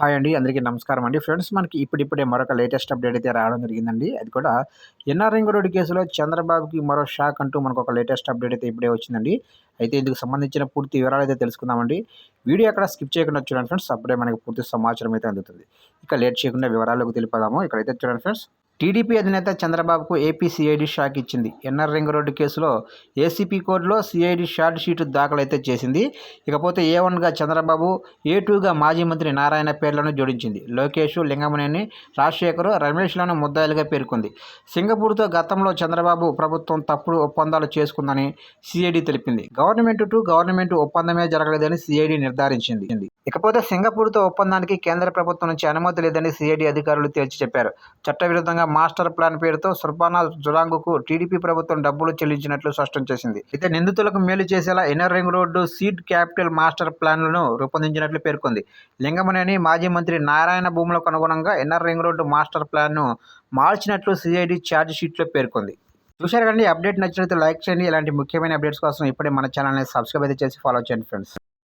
Hi అండి. అందరికీ నమస్కారం అండి. ఫ్రెండ్స్ మనకి ఇప్పుడిప్పుడే మరొక లేటెస్ట్ అప్డేట్ అయితే రావడం జరిగిందండి. అది కూడా ఎన్ఆర్ రింగ్ రోడ్ కేసులో చంద్రబాబుకి మరో షాక్ అంటూ మనకొక లేటెస్ట్ అప్డేట్ అయితే ఇప్పుడే వచ్చిందండి. అయితే ఇందుకు సంబంధించిన పూర్తి వివరాలైతే తెలుసుకుందామండి. వీడియో ఎక్కడ స్కిప్ చేయకుండా చూడండి ఫ్రెండ్స్. అప్పుడే మనకి పూర్తి సమాచారం అయితే అందుతుంది. ఇక లేట్ చేయకుండా వివరాల్లోకి తెలిపోదాము. ఇక్కడైతే చూడండి ఫ్రెండ్స్. టీడీపీ అధినేత చంద్రబాబుకు ఏపీ సిఐడి షాక్ ఇచ్చింది. ఎన్ఆర్ రింగ్ రోడ్డు కేసులో ఏసీపీ కోర్టులో సిఐడి షార్ట్ షీట్ దాఖలైతే చేసింది. ఇకపోతే ఏ1గా చంద్రబాబు, ఏ2గా మాజీ మంత్రి నారాయణ పేర్లను జోడించింది. లోకేష్, లింగమనేని, రాజశేఖర్, రమేష్లను ముద్దాయిలుగా పేర్కొంది. సింగపూర్తో గతంలో చంద్రబాబు ప్రభుత్వం తప్పుడు ఒప్పందాలు చేసుకుందని సిఐడి తెలిపింది. గవర్నమెంట్ టు గవర్నమెంట్ ఒప్పందమే జరగలేదని సిఐడి నిర్ధారించింది. ఇకపోతే సింగపూర్తో ఒప్పందానికి కేంద్ర ప్రభుత్వం నుంచి అనుమతి లేదని సిఐడి అధికారులు తేల్చి చెప్పారు. చట్టవిరుద్ధంగా మాస్టర్ ప్లాన్ పేరుతో సుర్బానా జురాంగ్కు టీడీపీ ప్రభుత్వం డబ్బులు చెల్లించినట్లు స్పష్టం చేసింది. అయితే నిందితులకు మేలు చేసేలా NR ring road seed capital master ప్లాన్లను రూపొందించినట్లు పేర్కొంది. లింగమనేని, మాజీ మంత్రి నారాయణ భూములకు అనుగుణంగా ఎన్ఆర్ రింగ్ రోడ్డు మాస్టర్ ప్లాన్ను మార్చినట్లు సిఐడి ఛార్జ్ షీట్లో పేర్కొంది. చూశారు కదండి. అప్డేట్ నచ్చినట్లయితే లైక్ చేయండి. ఇలాంటి ముఖ్యమైన అప్డేట్స్ కోసం ఇప్పుడే మన ఛానల్ని సబ్స్క్రైబ్ అయితే చేసి ఫాలో చేయండి ఫ్రెండ్స్.